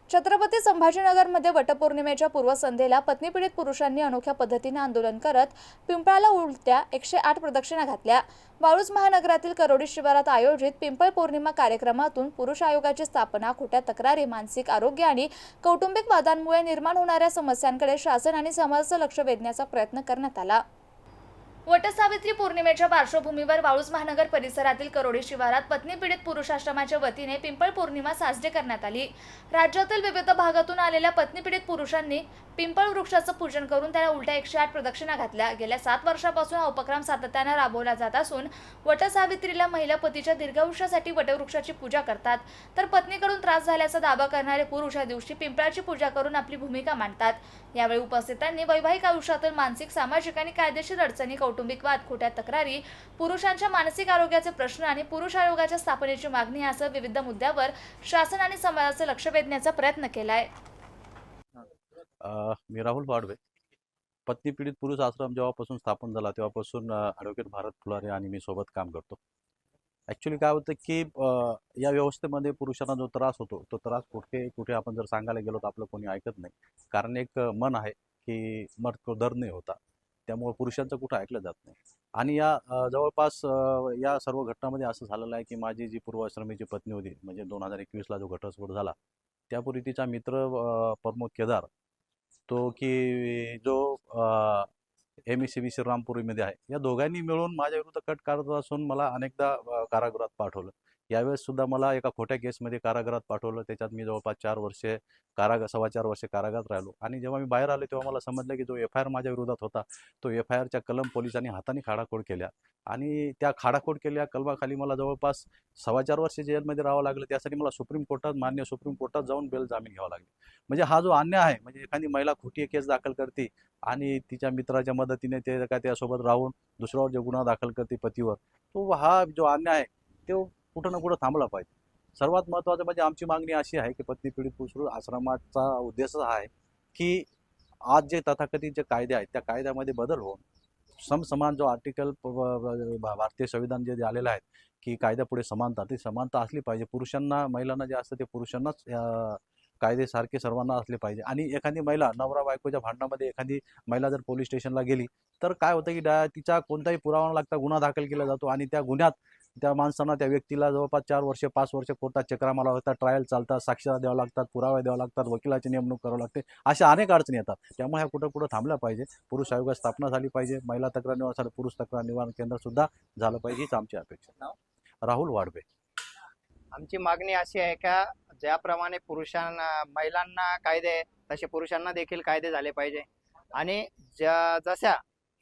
छत्रपती संभाजीनगरमध्ये वटपौर्णिमेच्या पूर्वसंध्येला पत्नीपीडित पुरुषांनी अनोख्या पद्धतीने आंदोलन करत पिंपळाला उलट्या 108 प्रदक्षिणा घातल्या। वाळूज महानगरातील करोडी शिवारात आयोजित पिंपळ पौर्णिमा कार्यक्रमातून पुरुष आयोगाची स्थापना, खोट्या तक्रारी, मानसिक आरोग्य आणि कौटुंबिक वादांमुळे निर्माण होणाऱ्या समस्यांकडे शासन आणि समाजाचं लक्ष वेधण्याचा प्रयत्न करण्यात आला। वटसावित्री पौर्णिमेच्या पार्श्वभूमीवर वाळूज महानगर परिसरातील करोडी शिवारात पत्नीपीडित पुरुषाश्रमाच्या वतीने पिंपळ पौर्णिमा साजरी करण्यात आली। राज्यातील विविध भागातून आलेल्या पत्नीपीडित पुरुषांनी पिंपळ वृक्षाचं पूजन करून त्याला उलट्या 108 प्रदक्षिणा घातल्या। गेल्या 7 वर्षापासून हा उपक्रम सातत्याने राबवला जात असून वटसावित्रीला महिला पतीच्या दीर्घायुष्यासाठी वटवृक्षाची पूजा करतात, तर पत्नीकडून त्रास झाल्याचा दावा करणारे पुरुष या दिवशी पिंपळाची पूजा करून आपली भूमिका मांडतात। यावेळी उपस्थितांनी वैवाहिक आयुष्यातील मानसिक, सामाजिक आणि कायदेशीर अडचणी, कौटुंबिक वाद, खोट्या तक्रारी, पुरुषांच्या मानसिक आरोग्याचे प्रश्न आणि पुरुष आयोगाच्या स्थापनेची मागणी यासह विविध मुद्द्यावर शासन आणि समाजाचे लक्ष वेधण्याचा प्रयत्न केलाय। मी राहुल वाडवे। पत्नी पीडित पुरुष आश्रम जेव्हापासून स्थापन झाला तेव्हापासून ॲडव्होकेट भारत फुलारे आणि मी सोबत काम करतो। ॲक्च्युली काय होतं की या व्यवस्थेमध्ये पुरुषांना जो त्रास होतो तो त्रास कुठे कुठे आपण जर सांगायला गेलो तर आपलं कोणी ऐकत नाही, कारण एक मन आहे की मर्द को दर्द नाही होता, त्यामुळे पुरुषांचं कुठं ऐकलं जात नाही। आणि या जवळपास या सर्व घटनामध्ये असं झालेलं आहे की माझी जी पूर्वाश्रमीची पत्नी होती, म्हणजे 2021ला जो घटस्फोट झाला त्यापूर्वी तिचा मित्र प्रमोद केदार, तो की जो MSCB श्रीरामपुरीमध्ये आहे, या दोघांनी मिळून माझ्या विरुद्ध कट करत असून मला अनेकदा कारागृहात पाठवलं। यावेळेस सुद्धा मला एका खोट्या केसमध्ये कारागृहात पाठवलं। त्याच्यात मी जवळपास 4 वर्षे 4.25 वर्षे कारागृहात राहिलो। आणि जेव्हा मी बाहेर आलो तेव्हा मला समजलं की जो FIR माझ्या विरोधात होता तो FIRच्या कलम पोलिसांनी हाताने खाडाखोड केल्या आणि त्या खाडाखोड केलेल्या कलमाखाली मला जवळपास 4.25 वर्षे जेलमध्ये राहावं लागलं। त्यासाठी मला मान्य सुप्रीम कोर्टात जाऊन बेल जामीन घ्यावा लागले। म्हणजे हा जो अन्याय आहे, म्हणजे एखादी महिला खोटी केस दाखल करते आणि तिच्या मित्राच्या मदतीने ते काय त्यासोबत राहून दुसऱ्यावर जो गुन्हा दाखल करते पतीवर, तो हा जो अन्याय आहे तो कुठं ना कुठं थांबला पाहिजे। सर्वात महत्त्वाचं म्हणजे आमची मागणी अशी आहे की पत्नी पीडित पुरुष आश्रमाचा उद्देश हा आहे की आज जे तथाकथित जे कायदे आहेत त्या कायद्यामध्ये बदल होऊन समसमान जो आर्टिकल भारतीय संविधान जे आलेलं आहे की कायद्यापुढे समानता, ती समानता असली पाहिजे। पुरुषांना महिलांना जे असतं ते पुरुषांनाच कायदे सारखे सर्वांना असले पाहिजे। आणि एखादी महिला नवरा बायकोच्या भांडणामध्ये एखादी महिला जर पोलीस स्टेशनला गेली तर काय होतं की तिचा कोणताही पुरावा न लागता गुन्हा दाखल केला जातो आणि त्या गुन्ह्यात त्या माणसांना, त्या व्यक्तीला जवळपास 4 वर्षे 5 वर्षे कोर्टात चक्रा माराव्या लागतात, ट्रायल चालतात, साक्षीदार द्यावं लागतात, पुरावे द्यावं लागतात, वकिलाची नेमणूक करावी लागते, अशा अनेक अडचणी येतात। त्यामुळे ह्या कुठं थांबल्या पाहिजे। पुरुष आयोगाची स्थापना झाली पाहिजे, महिला तक्रार निवारणासाठी पुरुष तक्रार निवारण केंद्र सुद्धा झालं पाहिजे, हीच आमची अपेक्षा। राहुल वाडवे। आमची मागणी अशी आहे का ज्याप्रमाणे महिलांना कायदे तसे पुरुषांना देखील कायदे झाले पाहिजे। आणि जशा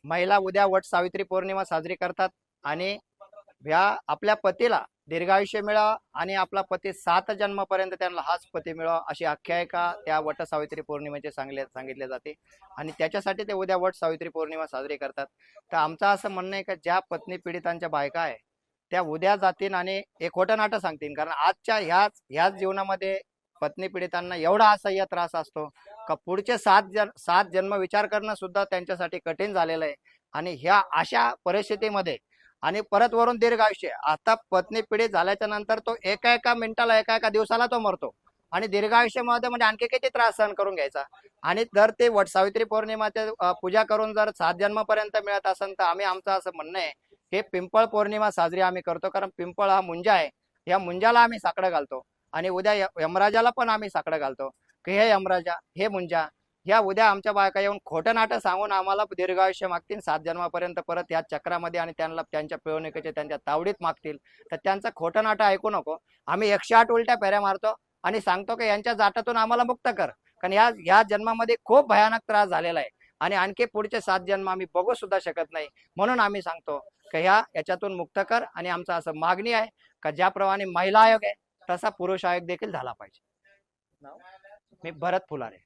महिला उद्या वट सावित्री पौर्णिमा साजरी करतात आणि आपल्या पतीला दीर्घायुष्य मिळावं आणि आपला पती 7 जन्मापर्यंत त्यांना हाच पती मिळावा अशी आख्यायिका त्या वट सावित्री पौर्णिमेचे सांगितले जाते आणि त्याच्यासाठी ते उद्या वट सावित्री पौर्णिमा साजरी करतात। तर आमचं असं म्हणणं आहे का ज्या पत्नी पीडितांच्या बायका आहे त्या उद्या जातील आणि एक खोटं नाटं सांगतील, कारण आजच्या ह्याच जीवनामध्ये पत्नी पीडितांना एवढा असह्य त्रास असतो का पुढचे 7 जन्म विचार करणं सुद्धा त्यांच्यासाठी कठीण झालेलं आहे। आणि ह्या अशा परिस्थितीमध्ये आणि परत वरून दीर्घ आयुष्य, आता पत्नी पीडित झाल्याच्या नंतर तो एका मिनिटाला एका दिवसाला तो मरतो आणि दीर्घ आयुष्यामध्ये म्हणजे आणखी किती त्रास सहन करून घ्यायचा। आणि जर ते वट सावित्री पौर्णिमाचे पूजा करून जर 7 जन्मापर्यंत मिळत असेल तर आमचं असं म्हणणं आहे हे पिंपळ पौर्णिमा साजरी आम्ही करतो, कारण पिंपळ हा मुंजा आहे, या मुंजाला आम्ही साकडं घालतो आणि उद्या यमराजाला पण आम्ही साकडं घालतो की हे यमराजा, हे मुंजा, ह्या उद्या आमच्या बायका येऊन खोटं नाटं सांगून आम्हाला दीर्घायुष्य मागतील 7 जन्मापर्यंत परत या चक्रामध्ये आणि त्यांना त्यांच्या पिळवणुकीचे त्यांच्या तावडीत मागतील। तर त्यांचं खोटं नाटं ऐकू नको। आम्ही 108 उलट्या फेऱ्या मारतो आणि सांगतो की यांच्या जाटातून आम्हाला मुक्त कर, कारण या जन्मामध्ये खूप भयानक त्रास झालेला आहे आणि आणखी पुढचे 7 जन्म आम्ही बघू सुद्धा शकत नाही। म्हणून आम्ही सांगतो की याच्यातून मुक्त कर आणि आमचं असं मागणी आहे का ज्याप्रमाणे महिला आयोग आहे तसा पुरुष आयोग देखील झाला पाहिजे। मी भरत फुलारे।